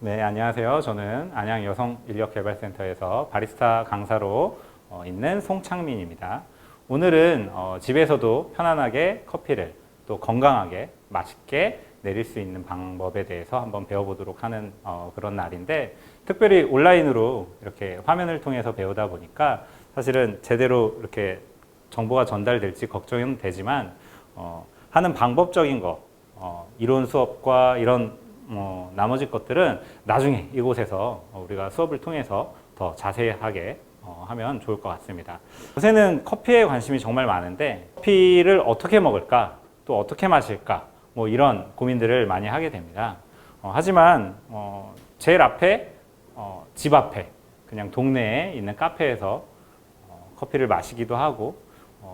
네, 안녕하세요. 저는 안양여성인력개발센터에서 바리스타 강사로 있는 송창민입니다. 오늘은 집에서도 편안하게 커피를 또 건강하게 맛있게 내릴 수 있는 방법에 대해서 한번 배워보도록 하는 그런 날인데, 특별히 온라인으로 이렇게 화면을 통해서 배우다 보니까 사실은 제대로 이렇게 정보가 전달될지 걱정은 되지만 하는 방법적인 거, 이론 수업과 이런 나머지 것들은 나중에 이곳에서 우리가 수업을 통해서 더 자세하게 하면 좋을 것 같습니다. 요새는 커피에 관심이 정말 많은데 커피를 어떻게 먹을까, 또 어떻게 마실까, 뭐 이런 고민들을 많이 하게 됩니다. 하지만 제일 앞에 집 앞에 그냥 동네에 있는 카페에서 커피를 마시기도 하고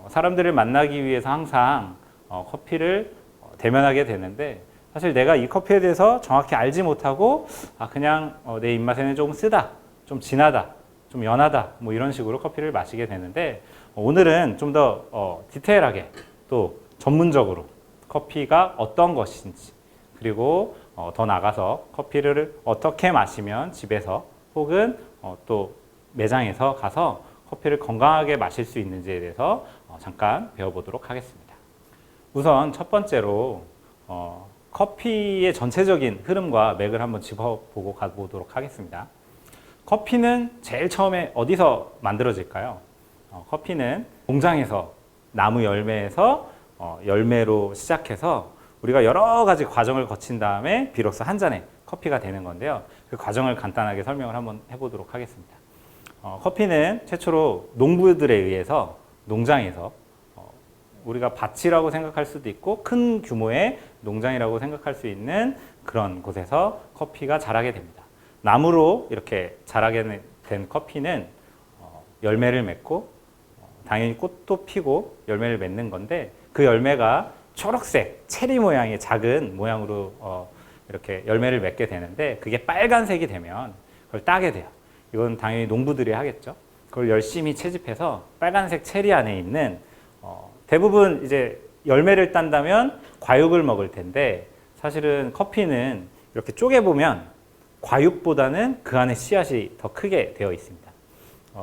사람들을 만나기 위해서 항상 커피를 대면하게 되는데, 사실 내가 이 커피에 대해서 정확히 알지 못하고 그냥 내 입맛에는 조금 쓰다, 좀 진하다, 좀 연하다, 뭐 이런 식으로 커피를 마시게 되는데, 오늘은 좀 더 디테일하게 또 전문적으로 커피가 어떤 것인지, 그리고 더 나가서 커피를 어떻게 마시면 집에서 혹은 또 매장에서 가서 커피를 건강하게 마실 수 있는지에 대해서 잠깐 배워보도록 하겠습니다. 우선 첫 번째로 커피의 전체적인 흐름과 맥을 한번 짚어보고 가보도록 하겠습니다. 커피는 제일 처음에 어디서 만들어질까요? 커피는 공장에서, 나무 열매에서 열매로 시작해서 우리가 여러 가지 과정을 거친 다음에 비로소 한 잔의 커피가 되는 건데요. 그 과정을 간단하게 설명을 한번 해보도록 하겠습니다. 커피는 최초로 농부들에 의해서 농장에서, 우리가 밭이라고 생각할 수도 있고 큰 규모의 농장이라고 생각할 수 있는 그런 곳에서 커피가 자라게 됩니다. 나무로 이렇게 자라게 된 커피는 열매를 맺고 당연히 꽃도 피고 열매를 맺는 건데, 그 열매가 초록색 체리 모양의 작은 모양으로 이렇게 열매를 맺게 되는데, 그게 빨간색이 되면 그걸 따게 돼요. 이건 당연히 농부들이 하겠죠. 그걸 열심히 채집해서 빨간색 체리 안에 있는 대부분 이제 열매를 딴다면 과육을 먹을 텐데, 사실은 커피는 이렇게 쪼개보면 과육보다는 그 안에 씨앗이 더 크게 되어 있습니다.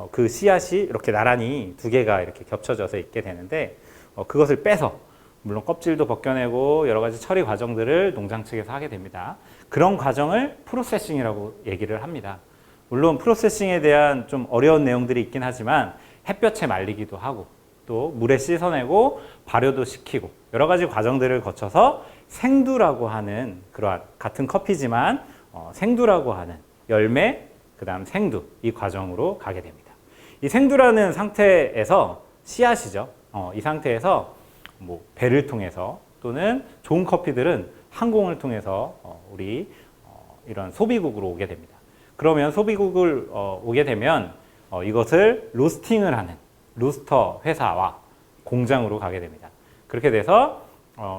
그 씨앗이 이렇게 나란히 두 개가 이렇게 겹쳐져서 있게 되는데, 그것을 빼서 물론 껍질도 벗겨내고 여러 가지 처리 과정들을 농장 측에서 하게 됩니다. 그런 과정을 프로세싱이라고 얘기를 합니다. 물론 프로세싱에 대한 좀 어려운 내용들이 있긴 하지만 햇볕에 말리기도 하고 또 물에 씻어내고 발효도 시키고 여러 가지 과정들을 거쳐서 생두라고 하는, 그러한 같은 커피지만 생두라고 하는 열매, 그 다음 생두, 이 과정으로 가게 됩니다. 이 생두라는 상태에서 씨앗이죠. 이 상태에서 뭐 배를 통해서 또는 좋은 커피들은 항공을 통해서 우리 이런 소비국으로 오게 됩니다. 그러면 소비국을 오게 되면 이것을 로스팅을 하는 로스터 회사와 공장으로 가게 됩니다. 그렇게 돼서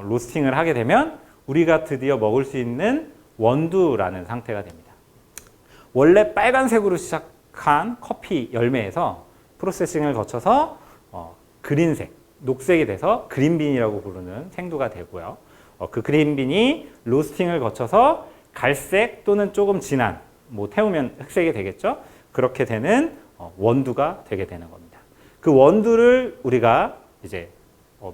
로스팅을 하게 되면 우리가 드디어 먹을 수 있는 원두라는 상태가 됩니다. 원래 빨간색으로 시작한 커피 열매에서 프로세싱을 거쳐서 그린색, 녹색이 돼서 그린빈이라고 부르는 생두가 되고요. 그 그린빈이 로스팅을 거쳐서 갈색 또는 조금 진한, 뭐 태우면 흑색이 되겠죠. 그렇게 되는 원두가 되게 되는 겁니다. 그 원두를 우리가 이제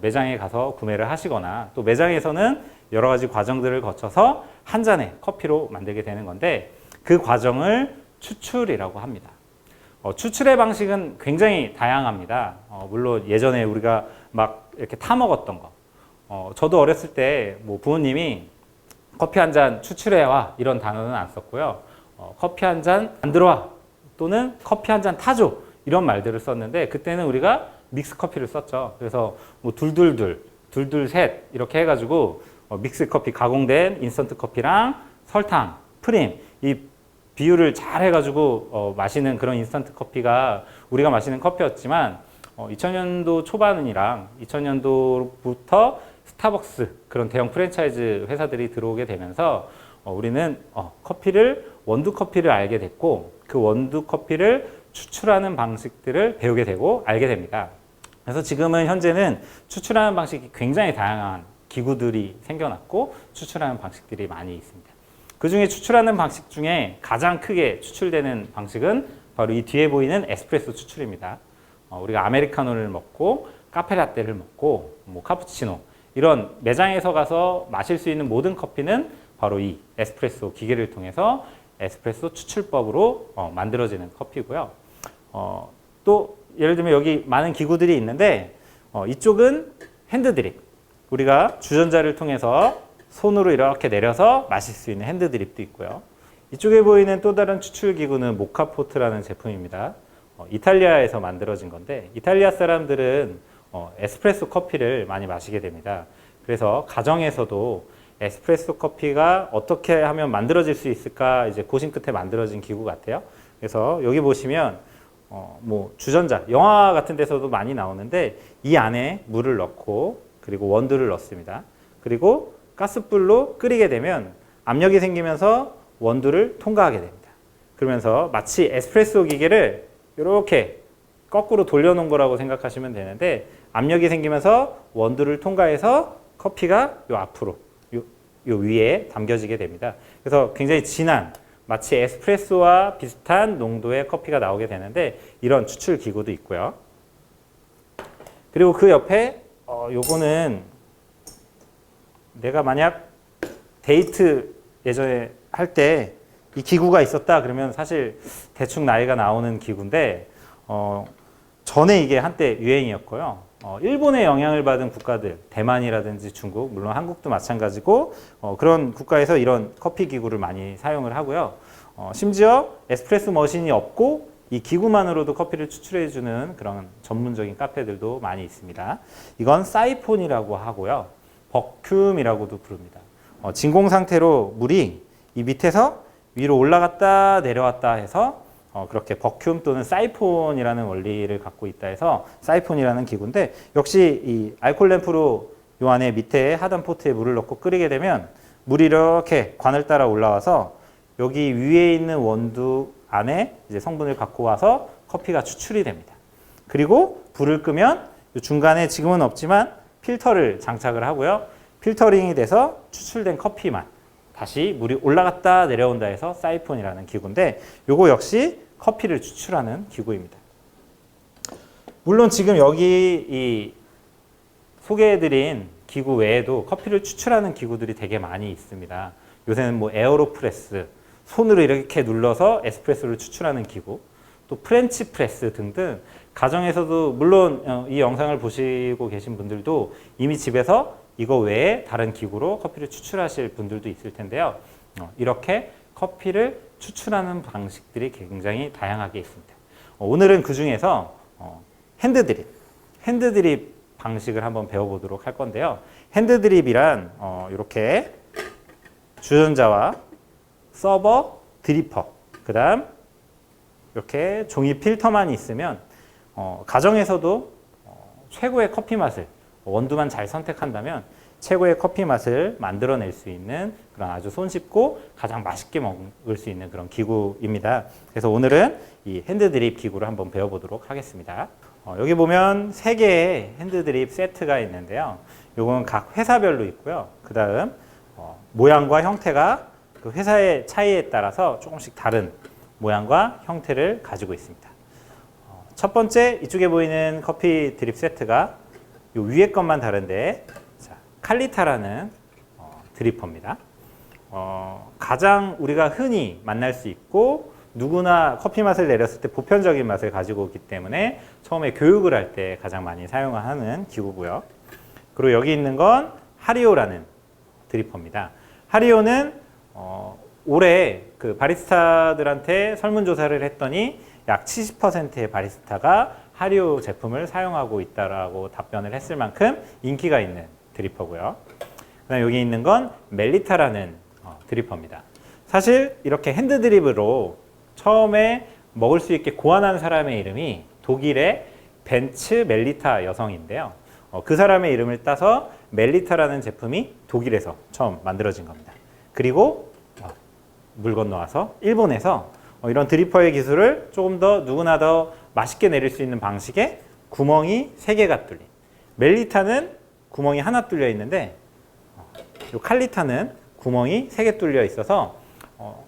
매장에 가서 구매를 하시거나 또 매장에서는 여러 가지 과정들을 거쳐서 한 잔의 커피로 만들게 되는 건데, 그 과정을 추출이라고 합니다. 추출의 방식은 굉장히 다양합니다. 물론 예전에 우리가 막 이렇게 타 먹었던 거, 저도 어렸을 때 뭐 부모님이 커피 한 잔 추출해와 이런 단어는 안 썼고요. 커피 한 잔 만들어 와 또는 커피 한 잔 타줘 이런 말들을 썼는데, 그때는 우리가 믹스 커피를 썼죠. 그래서 뭐 둘둘셋 이렇게 해가지고 믹스 커피, 가공된 인스턴트 커피랑 설탕, 프림, 이 비율을 잘 해가지고 마시는 그런 인스턴트 커피가 우리가 마시는 커피였지만, 2000년도 초반이랑 2000년도부터 스타벅스 그런 대형 프랜차이즈 회사들이 들어오게 되면서 우리는 커피를, 원두 커피를 알게 됐고, 그 원두 커피를 추출하는 방식들을 배우게 되고 알게 됩니다. 그래서 지금은 현재는 추출하는 방식이 굉장히 다양한 기구들이 생겨났고 추출하는 방식들이 많이 있습니다. 그 중에 추출하는 방식 중에 가장 크게 추출되는 방식은 바로 이 뒤에 보이는 에스프레소 추출입니다. 우리가 아메리카노를 먹고 카페라떼를 먹고 뭐 카푸치노 이런 매장에서 가서 마실 수 있는 모든 커피는 바로 이 에스프레소 기계를 통해서 에스프레소 추출법으로 만들어지는 커피고요. 또 예를 들면 여기 많은 기구들이 있는데 이쪽은 핸드드립. 우리가 주전자를 통해서 손으로 이렇게 내려서 마실 수 있는 핸드드립도 있고요. 이쪽에 보이는 또 다른 추출 기구는 모카포트라는 제품입니다. 이탈리아에서 만들어진 건데 이탈리아 사람들은 에스프레소 커피를 많이 마시게 됩니다. 그래서 가정에서도 에스프레소 커피가 어떻게 하면 만들어질 수 있을까 이제 고심 끝에 만들어진 기구 같아요. 그래서 여기 보시면 뭐 주전자, 영화 같은 데서도 많이 나오는데 이 안에 물을 넣고 그리고 원두를 넣습니다. 그리고 가스불로 끓이게 되면 압력이 생기면서 원두를 통과하게 됩니다. 그러면서 마치 에스프레소 기계를 이렇게 거꾸로 돌려놓은 거라고 생각하시면 되는데 압력이 생기면서 원두를 통과해서 커피가 요 앞으로 요 위에 담겨지게 됩니다. 그래서 굉장히 진한 마치 에스프레소와 비슷한 농도의 커피가 나오게 되는데 이런 추출 기구도 있고요. 그리고 그 옆에 요거는 내가 만약 데이트 예전에 할 때 이 기구가 있었다 그러면 사실 대충 나이가 나오는 기구인데 전에 이게 한때 유행이었고요. 일본의 영향을 받은 국가들, 대만이라든지 중국, 물론 한국도 마찬가지고 그런 국가에서 이런 커피 기구를 많이 사용을 하고요. 심지어 에스프레소 머신이 없고 이 기구만으로도 커피를 추출해주는 그런 전문적인 카페들도 많이 있습니다. 이건 사이폰이라고 하고요. 버큐움이라고도 부릅니다. 진공 상태로 물이 이 밑에서 위로 올라갔다 내려왔다 해서 그렇게 버큐움 또는 사이폰이라는 원리를 갖고 있다 해서 사이폰이라는 기구인데 역시 이 알콜 램프로 요 안에 밑에 하단 포트에 물을 넣고 끓이게 되면 물이 이렇게 관을 따라 올라와서 여기 위에 있는 원두 안에 이제 성분을 갖고 와서 커피가 추출이 됩니다. 그리고 불을 끄면 중간에 지금은 없지만 필터를 장착을 하고요. 필터링이 돼서 추출된 커피만 다시 물이 올라갔다 내려온다 해서 사이폰이라는 기구인데 요거 역시 커피를 추출하는 기구입니다. 물론 지금 여기 이 소개해드린 기구 외에도 커피를 추출하는 기구들이 되게 많이 있습니다. 요새는 뭐 에어로프레스, 손으로 이렇게 눌러서 에스프레소를 추출하는 기구, 또 프렌치 프레스 등등 가정에서도 물론 이 영상을 보시고 계신 분들도 이미 집에서 이거 외에 다른 기구로 커피를 추출하실 분들도 있을 텐데요. 이렇게 커피를 추출하는 방식들이 굉장히 다양하게 있습니다. 오늘은 그 중에서 핸드드립 방식을 한번 배워보도록 할 건데요. 핸드드립이란 이렇게 주전자와 서버, 드리퍼, 그 다음 이렇게 종이 필터만 있으면 가정에서도 최고의 커피 맛을 원두만 잘 선택한다면 최고의 커피 맛을 만들어낼 수 있는 그런 아주 손쉽고 가장 맛있게 먹을 수 있는 그런 기구입니다. 그래서 오늘은 이 핸드드립 기구를 한번 배워보도록 하겠습니다. 여기 보면 3개의 핸드드립 세트가 있는데요. 이건 각 회사별로 있고요. 그 다음 모양과 형태가 그 회사의 차이에 따라서 조금씩 다른 모양과 형태를 가지고 있습니다. 첫 번째 이쪽에 보이는 커피 드립 세트가 이 위에 것만 다른데 칼리타라는 드리퍼입니다. 가장 우리가 흔히 만날 수 있고 누구나 커피 맛을 내렸을 때 보편적인 맛을 가지고 있기 때문에 처음에 교육을 할 때 가장 많이 사용하는 기구고요. 그리고 여기 있는 건 하리오라는 드리퍼입니다. 하리오는 올해 그 바리스타들한테 설문조사를 했더니 약 70%의 바리스타가 하리오 제품을 사용하고 있다라고 답변을 했을 만큼 인기가 있는 드리퍼고요. 그다음 여기 있는 건 멜리타라는 드리퍼입니다. 사실 이렇게 핸드 드립으로 처음에 먹을 수 있게 고안한 사람의 이름이 독일의 벤츠 멜리타 여성인데요. 그 사람의 이름을 따서 멜리타라는 제품이 독일에서 처음 만들어진 겁니다. 그리고 물 건너와서 일본에서 이런 드리퍼의 기술을 조금 더 누구나 더 맛있게 내릴 수 있는 방식의 구멍이 3개가 뚫린, 멜리타는 구멍이 하나 뚫려 있는데 이 칼리타는 구멍이 3개 뚫려 있어서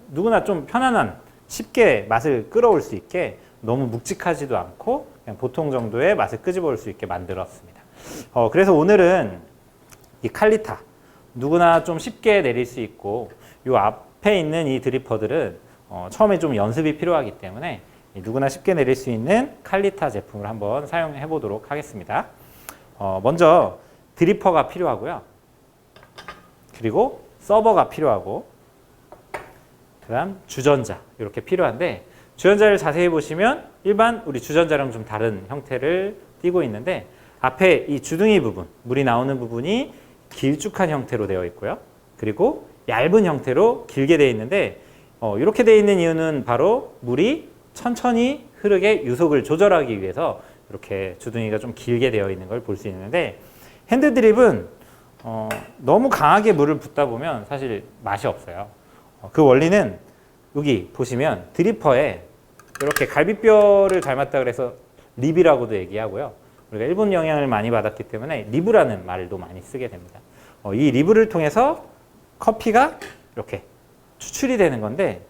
누구나 좀 편안한 쉽게 맛을 끌어올 수 있게 너무 묵직하지도 않고 그냥 보통 정도의 맛을 끄집어올 수 있게 만들었습니다. 그래서 오늘은 이 칼리타 누구나 좀 쉽게 내릴 수 있고 이 앞에 있는 이 드리퍼들은 처음에 좀 연습이 필요하기 때문에 누구나 쉽게 내릴 수 있는 칼리타 제품을 한번 사용해 보도록 하겠습니다. 먼저 드리퍼가 필요하고요. 그리고 서버가 필요하고 그다음 주전자 이렇게 필요한데 주전자를 자세히 보시면 일반 우리 주전자랑 좀 다른 형태를 띠고 있는데 앞에 이 주둥이 부분, 물이 나오는 부분이 길쭉한 형태로 되어 있고요. 그리고 얇은 형태로 길게 되어 있는데 이렇게 되어 있는 이유는 바로 물이 천천히 흐르게 유속을 조절하기 위해서 이렇게 주둥이가 좀 길게 되어 있는 걸 볼 수 있는데 핸드 드립은 너무 강하게 물을 붓다 보면 사실 맛이 없어요. 그 원리는 여기 보시면 드리퍼에 이렇게 갈비뼈를 닮았다 그래서 립이라고도 얘기하고요. 우리가 일본 영향을 많이 받았기 때문에 리브라는 말도 많이 쓰게 됩니다. 이 리브를 통해서 커피가 이렇게 추출이 되는 건데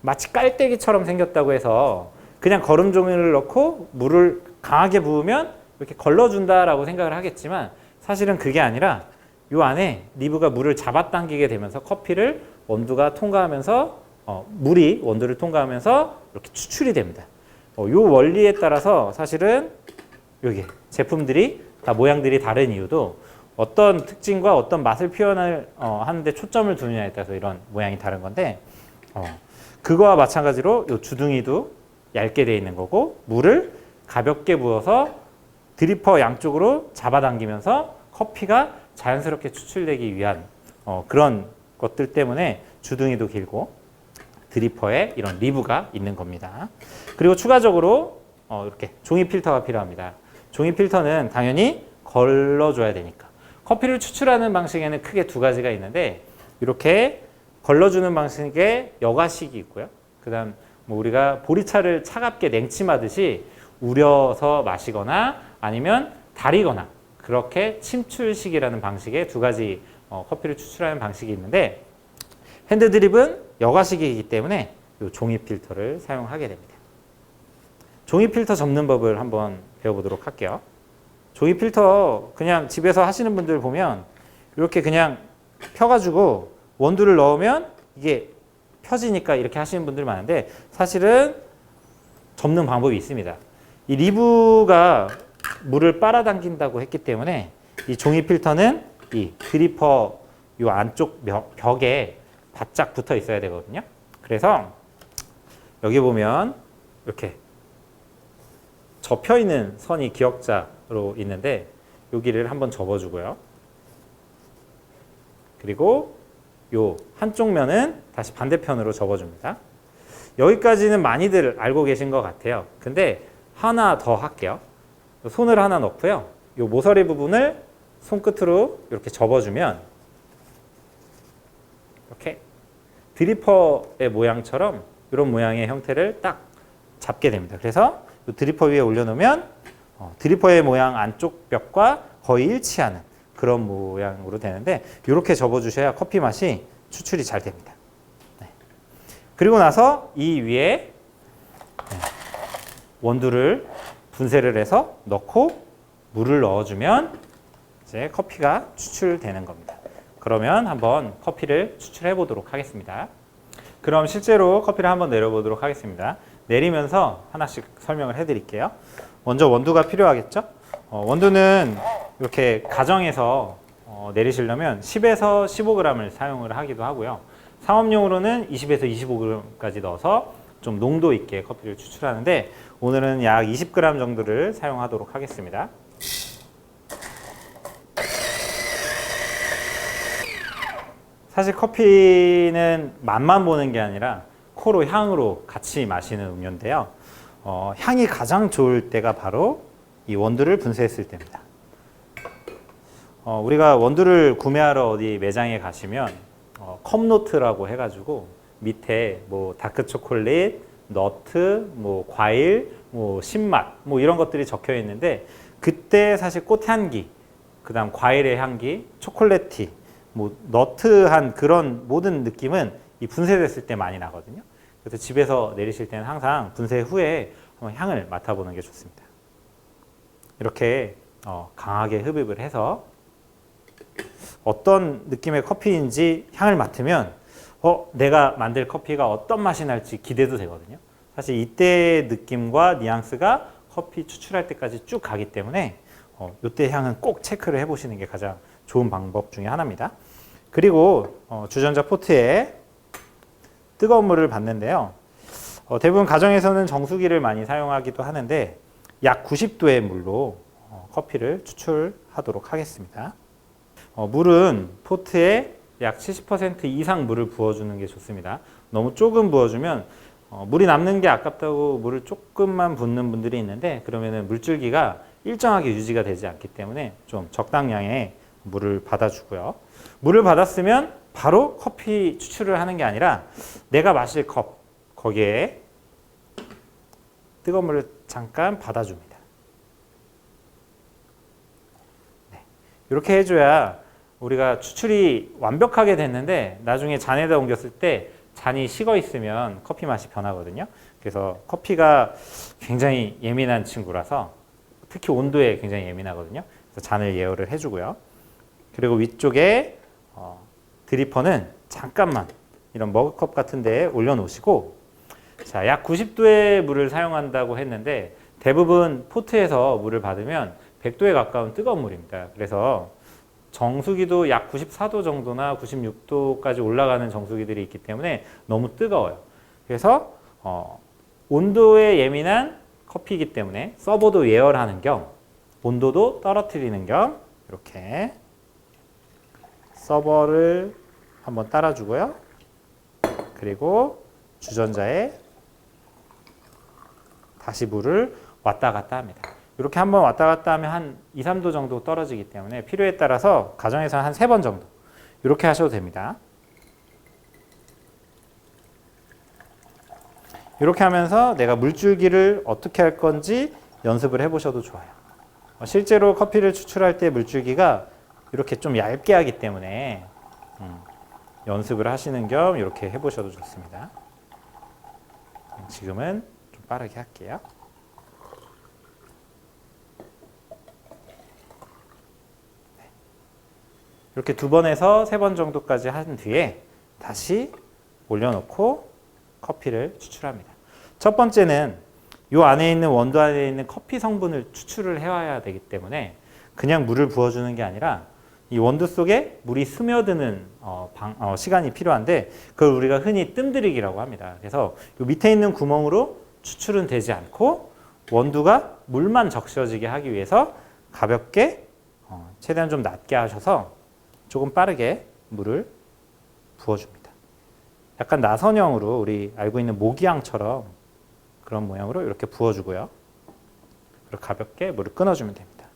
마치 깔때기처럼 생겼다고 해서 그냥 거름종이를 넣고 물을 강하게 부으면 이렇게 걸러준다라고 생각을 하겠지만 사실은 그게 아니라 이 안에 리브가 물을 잡아당기게 되면서 커피를 원두가 통과하면서 물이 원두를 통과하면서 이렇게 추출이 됩니다. 이 원리에 따라서 사실은 여기 제품들이 다 모양들이 다른 이유도 어떤 특징과 어떤 맛을 표현을 하는데 초점을 두느냐에 따라서 이런 모양이 다른 건데 그거와 마찬가지로 이 주둥이도 얇게 되어 있는 거고 물을 가볍게 부어서 드리퍼 양쪽으로 잡아당기면서 커피가 자연스럽게 추출되기 위한 그런 것들 때문에 주둥이도 길고 드리퍼에 이런 리브가 있는 겁니다. 그리고 추가적으로 이렇게 종이 필터가 필요합니다. 종이 필터는 당연히 걸러줘야 되니까 커피를 추출하는 방식에는 크게 두 가지가 있는데 이렇게 걸러주는 방식의 여과식이 있고요. 그 다음 뭐 우리가 보리차를 차갑게 냉침하듯이 우려서 마시거나 아니면 달이거나 그렇게 침출식이라는 방식의 두 가지 커피를 추출하는 방식이 있는데 핸드 드립은 여과식이기 때문에 이 종이 필터를 사용하게 됩니다. 종이 필터 접는 법을 한번 배워보도록 할게요. 종이 필터 그냥 집에서 하시는 분들 보면 이렇게 그냥 펴가지고 원두를 넣으면 이게 펴지니까 이렇게 하시는 분들 많은데 사실은 접는 방법이 있습니다. 이 리브가 물을 빨아당긴다고 했기 때문에 이 종이 필터는 이 드리퍼 이 안쪽 벽에 바짝 붙어 있어야 되거든요. 그래서 여기 보면 이렇게 접혀 있는 선이 기역자로 있는데 여기를 한번 접어주고요. 그리고 요 한쪽 면은 다시 반대편으로 접어줍니다. 여기까지는 많이들 알고 계신 것 같아요. 근데 하나 더 할게요. 손을 하나 넣고요. 요 모서리 부분을 손끝으로 이렇게 접어주면 이렇게 드리퍼의 모양처럼 이런 모양의 형태를 딱 잡게 됩니다. 그래서 이 드리퍼 위에 올려놓으면 드리퍼의 모양 안쪽 벽과 거의 일치하는 그런 모양으로 되는데 이렇게 접어주셔야 커피 맛이 추출이 잘 됩니다. 네. 그리고 나서 이 위에 원두를 분쇄를 해서 넣고 물을 넣어주면 이제 커피가 추출되는 겁니다. 그러면 한번 커피를 추출해 보도록 하겠습니다. 그럼 실제로 커피를 한번 내려보도록 하겠습니다. 내리면서 하나씩 설명을 해드릴게요. 먼저 원두가 필요하겠죠? 원두는 이렇게 가정에서 내리시려면 10에서 15g을 사용을 하기도 하고요. 상업용으로는 20에서 25g까지 넣어서 좀 농도 있게 커피를 추출하는데 오늘은 약 20g 정도를 사용하도록 하겠습니다. 사실 커피는 맛만 보는 게 아니라 코로 향으로 같이 마시는 음료인데요. 향이 가장 좋을 때가 바로 이 원두를 분쇄했을 때입니다. 우리가 원두를 구매하러 어디 매장에 가시면 컵노트라고 해가지고 밑에 뭐 다크 초콜릿, 너트, 뭐 과일, 뭐 신맛 뭐 이런 것들이 적혀 있는데 그때 사실 꽃향기, 그다음 과일의 향기, 초콜릿티, 뭐 너트한 그런 모든 느낌은 이 분쇄됐을 때 많이 나거든요. 그래서 집에서 내리실 때는 항상 분쇄 후에 한번 향을 맡아보는 게 좋습니다. 이렇게 강하게 흡입을 해서 어떤 느낌의 커피인지 향을 맡으면 내가 만들 커피가 어떤 맛이 날지 기대도 되거든요. 사실 이때의 느낌과 뉘앙스가 커피 추출할 때까지 쭉 가기 때문에 이때 향은 꼭 체크를 해보시는 게 가장 좋은 방법 중에 하나입니다. 그리고 주전자 포트에 뜨거운 물을 붓는데요. 대부분 가정에서는 정수기를 많이 사용하기도 하는데 약 90도의 물로 커피를 추출하도록 하겠습니다. 물은 포트에 약 70% 이상 물을 부어주는 게 좋습니다. 너무 조금 부어주면 물이 남는 게 아깝다고 물을 조금만 붓는 분들이 있는데 그러면 물줄기가 일정하게 유지가 되지 않기 때문에 좀 적당량의 물을 받아주고요. 물을 받았으면 바로 커피 추출을 하는 게 아니라 내가 마실 컵 거기에 뜨거운 물을 잠깐 받아줍니다. 네. 이렇게 해줘야 우리가 추출이 완벽하게 됐는데 나중에 잔에다 옮겼을 때 잔이 식어 있으면 커피 맛이 변하거든요. 그래서 커피가 굉장히 예민한 친구라서 특히 온도에 굉장히 예민하거든요. 그래서 잔을 예열을 해주고요. 그리고 위쪽에 드리퍼는 잠깐만 이런 머그컵 같은 데에 올려놓으시고 자, 약 90도의 물을 사용한다고 했는데 대부분 포트에서 물을 받으면 100도에 가까운 뜨거운 물입니다. 그래서 정수기도 약 94도 정도나 96도까지 올라가는 정수기들이 있기 때문에 너무 뜨거워요. 그래서 온도에 예민한 커피이기 때문에 서버도 예열하는 겸 온도도 떨어뜨리는 겸 이렇게 서버를 한번 따라주고요. 그리고 주전자에 다시 물을 왔다 갔다 합니다. 이렇게 한번 왔다 갔다 하면 한 2, 3도 정도 떨어지기 때문에 필요에 따라서 가정에서는 한 3번 정도 이렇게 하셔도 됩니다. 이렇게 하면서 내가 물줄기를 어떻게 할 건지 연습을 해보셔도 좋아요. 실제로 커피를 추출할 때 물줄기가 이렇게 좀 얇게 하기 때문에 연습을 하시는 겸 이렇게 해보셔도 좋습니다. 지금은 좀 빠르게 할게요. 이렇게 2번에서 3번 정도까지 한 뒤에 다시 올려놓고 커피를 추출합니다. 첫 번째는 이 안에 있는 원두 안에 있는 커피 성분을 추출을 해와야 되기 때문에 그냥 물을 부어주는 게 아니라 이 원두 속에 물이 스며드는 시간이 필요한데 그걸 우리가 흔히 뜸들이기라고 합니다. 그래서 이 밑에 있는 구멍으로 추출은 되지 않고 원두가 물만 적셔지게 하기 위해서 가볍게 최대한 좀 낮게 하셔서 조금 빠르게 물을 부어줍니다. 약간 나선형으로 우리 알고 있는 모기향처럼 그런 모양으로 이렇게 부어주고요. 그리고 가볍게 물을 끊어주면 됩니다.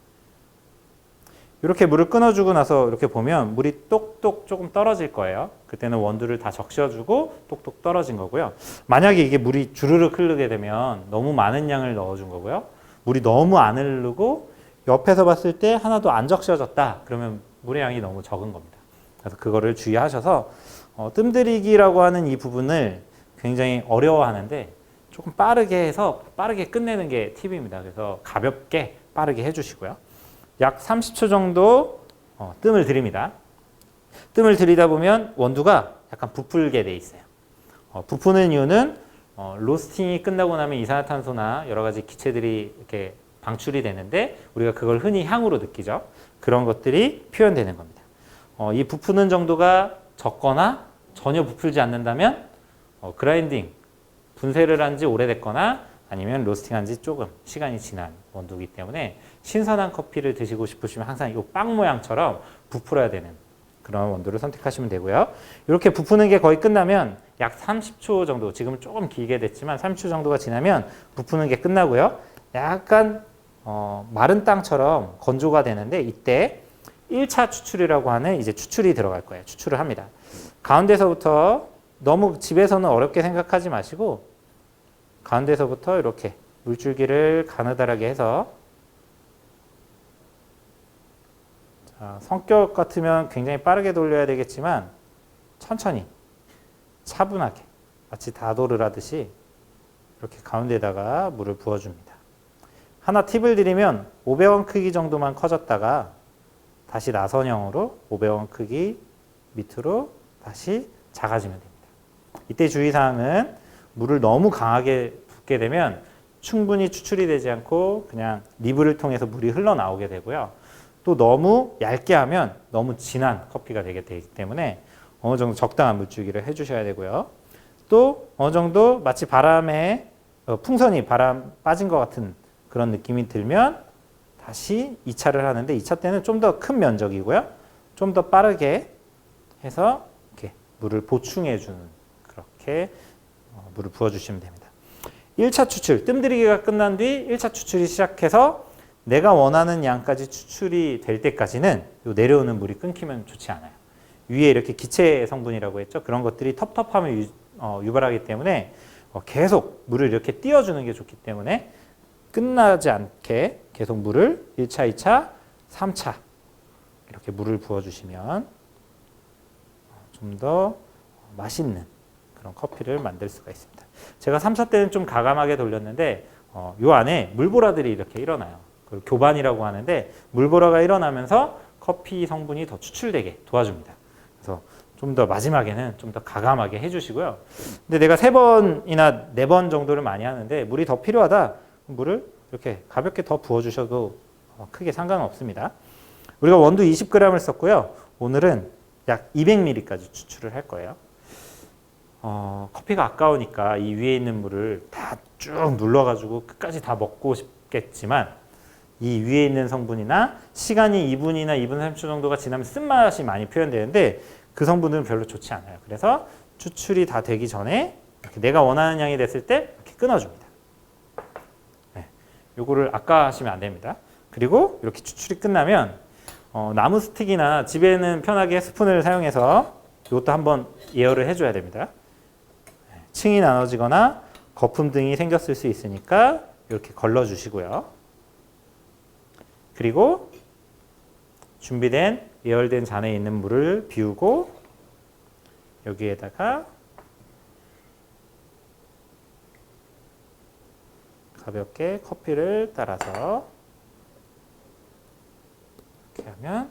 이렇게 물을 끊어주고 나서 이렇게 보면 물이 똑똑 조금 떨어질 거예요. 그때는 원두를 다 적셔주고 똑똑 떨어진 거고요. 만약에 이게 물이 주르륵 흐르게 되면 너무 많은 양을 넣어준 거고요. 물이 너무 안 흐르고 옆에서 봤을 때 하나도 안 적셔졌다. 그러면 물의 양이 너무 적은 겁니다. 그래서 그거를 주의하셔서 뜸들이기라고 하는 이 부분을 굉장히 어려워하는데 조금 빠르게 해서 빠르게 끝내는 게 팁입니다. 그래서 가볍게 빠르게 해주시고요. 약 30초 정도 뜸을 들입니다. 뜸을 들이다 보면 원두가 약간 부풀게 돼 있어요. 부푸는 이유는 로스팅이 끝나고 나면 이산화탄소나 여러 가지 기체들이 이렇게 방출이 되는데 우리가 그걸 흔히 향으로 느끼죠. 그런 것들이 표현되는 겁니다. 이 부푸는 정도가 적거나 전혀 부풀지 않는다면 그라인딩, 분쇄를 한 지 오래됐거나 아니면 로스팅한 지 조금 시간이 지난 원두이기 때문에 신선한 커피를 드시고 싶으시면 항상 이 빵 모양처럼 부풀어야 되는 그런 원두를 선택하시면 되고요. 이렇게 부푸는 게 거의 끝나면 약 30초 정도, 지금은 조금 길게 됐지만 30초 정도가 지나면 부푸는 게 끝나고요. 약간 마른 땅처럼 건조가 되는데 이때 1차 추출이라고 하는 이제 추출이 들어갈 거예요. 추출을 합니다. 가운데서부터 너무 집에서는 어렵게 생각하지 마시고 가운데서부터 이렇게 물줄기를 가느다랗게 해서 성격 같으면 굉장히 빠르게 돌려야 되겠지만 천천히 차분하게 마치 다도를 하듯이 이렇게 가운데다가 물을 부어줍니다. 하나 팁을 드리면 500원 크기 정도만 커졌다가 다시 나선형으로 500원 크기 밑으로 다시 작아지면 됩니다. 이때 주의사항은 물을 너무 강하게 붓게 되면 충분히 추출이 되지 않고 그냥 리브를 통해서 물이 흘러나오게 되고요. 또 너무 얇게 하면 너무 진한 커피가 되기 때문에 어느 정도 적당한 물주기를 해주셔야 되고요. 또 어느 정도 마치 바람에 풍선이 바람 빠진 것 같은 그런 느낌이 들면 다시 2차를 하는데 2차 때는 좀 더 큰 면적이고요. 좀 더 빠르게 해서 이렇게 물을 보충해 주는 그렇게 물을 부어주시면 됩니다. 1차 추출, 뜸들이기가 끝난 뒤 1차 추출이 시작해서 내가 원하는 양까지 추출이 될 때까지는 내려오는 물이 끊기면 좋지 않아요. 위에 이렇게 기체 성분이라고 했죠. 그런 것들이 텁텁함을 유발하기 때문에 계속 물을 이렇게 띄워주는 게 좋기 때문에 끝나지 않게 계속 물을 1차, 2차, 3차 이렇게 물을 부어주시면 좀 더 맛있는 그런 커피를 만들 수가 있습니다. 제가 3차 때는 좀 가감하게 돌렸는데 요 안에 물보라들이 이렇게 일어나요. 그걸 교반이라고 하는데 물보라가 일어나면서 커피 성분이 더 추출되게 도와줍니다. 그래서 좀 더 마지막에는 좀 더 가감하게 해주시고요. 근데 내가 3번이나 4번 정도를 많이 하는데 물이 더 필요하다. 물을 이렇게 가볍게 더 부어주셔도 크게 상관은 없습니다. 우리가 원두 20g을 썼고요. 오늘은 약 200ml까지 추출을 할 거예요. 커피가 아까우니까 이 위에 있는 물을 다 쭉 눌러가지고 끝까지 다 먹고 싶겠지만 이 위에 있는 성분이나 시간이 2분이나 2분 30초 정도가 지나면 쓴맛이 많이 표현되는데 그 성분들은 별로 좋지 않아요. 그래서 추출이 다 되기 전에 이렇게 내가 원하는 양이 됐을 때 이렇게 끊어줍니다. 네, 요거를 아까 하시면 안 됩니다. 그리고 이렇게 추출이 끝나면 나무 스틱이나 집에는 편하게 스푼을 사용해서 이것도 한번 예열을 해줘야 됩니다. 층이 나눠지거나 거품 등이 생겼을 수 있으니까 이렇게 걸러주시고요. 그리고 준비된 예열된 잔에 있는 물을 비우고 여기에다가 가볍게 커피를 따라서 이렇게 하면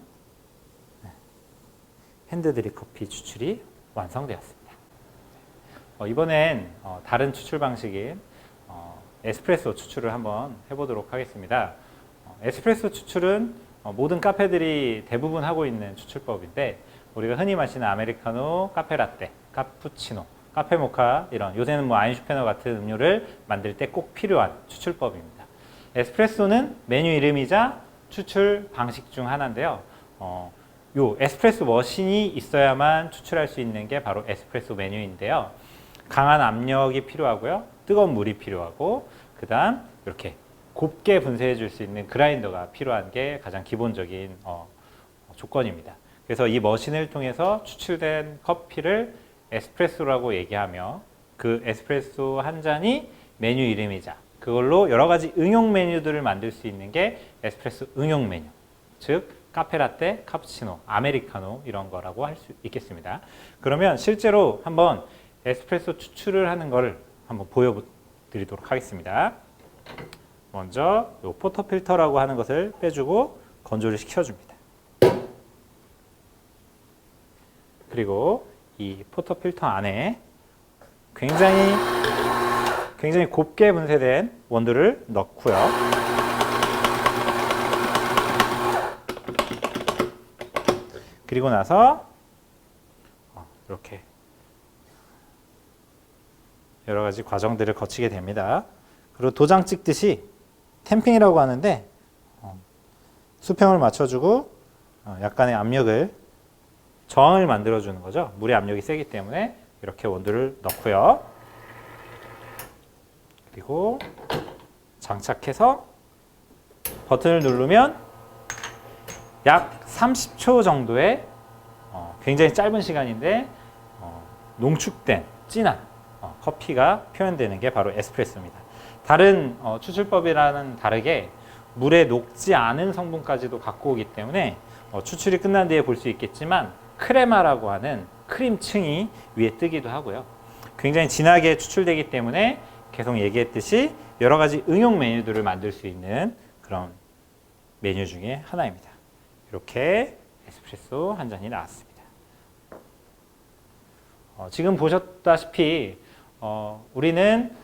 핸드드립 커피 추출이 완성되었습니다. 이번엔 다른 추출 방식인 에스프레소 추출을 한번 해보도록 하겠습니다. 에스프레소 추출은 모든 카페들이 대부분 하고 있는 추출법인데 우리가 흔히 마시는 아메리카노, 카페라떼, 카푸치노, 카페모카 이런 요새는 뭐 아인슈페너 같은 음료를 만들 때 꼭 필요한 추출법입니다. 에스프레소는 메뉴 이름이자 추출 방식 중 하나인데요. 요 에스프레소 머신이 있어야만 추출할 수 있는 게 바로 에스프레소 메뉴인데요. 강한 압력이 필요하고요. 뜨거운 물이 필요하고 그 다음 이렇게 곱게 분쇄해 줄 수 있는 그라인더가 필요한 게 가장 기본적인 조건입니다. 그래서 이 머신을 통해서 추출된 커피를 에스프레소라고 얘기하며 그 에스프레소 한 잔이 메뉴 이름이자 그걸로 여러 가지 응용 메뉴들을 만들 수 있는 게 에스프레소 응용 메뉴, 즉 카페라떼, 카푸치노, 아메리카노 이런 거라고 할 수 있겠습니다. 그러면 실제로 한번 에스프레소 추출을 하는 거를 한번 보여드리도록 하겠습니다. 먼저 이 포터필터라고 하는 것을 빼주고 건조를 시켜줍니다. 그리고 이 포터필터 안에 굉장히 곱게 분쇄된 원두를 넣고요. 그리고 나서 이렇게 여러 가지 과정들을 거치게 됩니다. 그리고 도장 찍듯이 탬핑이라고 하는데 수평을 맞춰주고 약간의 압력을 저항을 만들어주는 거죠. 물의 압력이 세기 때문에 이렇게 원두를 넣고요. 그리고 장착해서 버튼을 누르면 약 30초 정도의 굉장히 짧은 시간인데 농축된 진한 커피가 표현되는 게 바로 에스프레소입니다. 다른 추출법이랑은 다르게 물에 녹지 않은 성분까지도 갖고 오기 때문에 추출이 끝난 뒤에 볼 수 있겠지만 크레마라고 하는 크림층이 위에 뜨기도 하고요. 굉장히 진하게 추출되기 때문에 계속 얘기했듯이 여러 가지 응용 메뉴들을 만들 수 있는 그런 메뉴 중에 하나입니다. 이렇게 에스프레소 한 잔이 나왔습니다. 지금 보셨다시피 우리는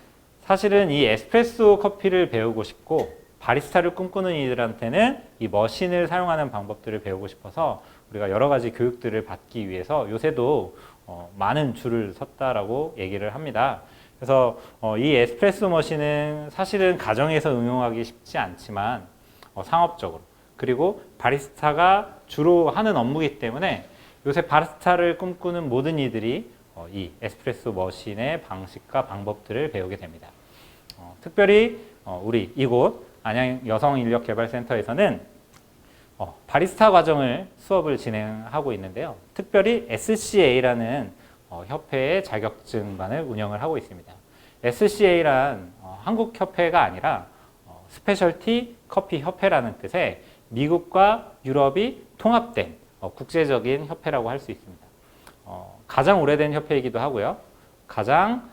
사실은 이 에스프레소 커피를 배우고 싶고 바리스타를 꿈꾸는 이들한테는 이 머신을 사용하는 방법들을 배우고 싶어서 우리가 여러 가지 교육들을 받기 위해서 요새도 많은 줄을 섰다라고 얘기를 합니다. 그래서 이 에스프레소 머신은 사실은 가정에서 응용하기 쉽지 않지만 상업적으로 그리고 바리스타가 주로 하는 업무이기 때문에 요새 바리스타를 꿈꾸는 모든 이들이 이 에스프레소 머신의 방식과 방법들을 배우게 됩니다. 특별히 우리 이곳 안양여성인력개발센터에서는 바리스타 과정을 수업을 진행하고 있는데요. 특별히 SCA라는 협회의 자격증반을 운영을 하고 있습니다. SCA란 한국 협회가 아니라 스페셜티 커피 협회라는 뜻의 미국과 유럽이 통합된 국제적인 협회라고 할 수 있습니다. 가장 오래된 협회이기도 하고요. 가장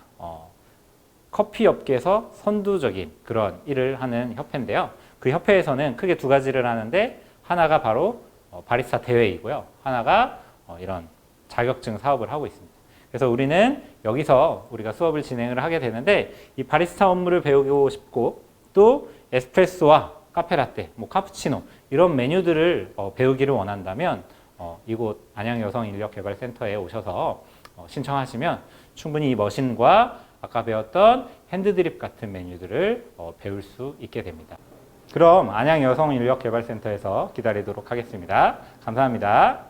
커피 업계에서 선두적인 그런 일을 하는 협회인데요. 그 협회에서는 크게 두 가지를 하는데 하나가 바로 바리스타 대회이고요. 하나가 이런 자격증 사업을 하고 있습니다. 그래서 우리는 여기서 우리가 수업을 진행을 하게 되는데 이 바리스타 업무를 배우고 싶고 또 에스프레소와 카페라떼, 카푸치노 이런 메뉴들을 배우기를 원한다면 이곳 안양여성인력개발센터에 오셔서 신청하시면 충분히 이 머신과 아까 배웠던 핸드드립 같은 메뉴들을 배울 수 있게 됩니다. 그럼 안양여성인력개발센터에서 기다리도록 하겠습니다. 감사합니다.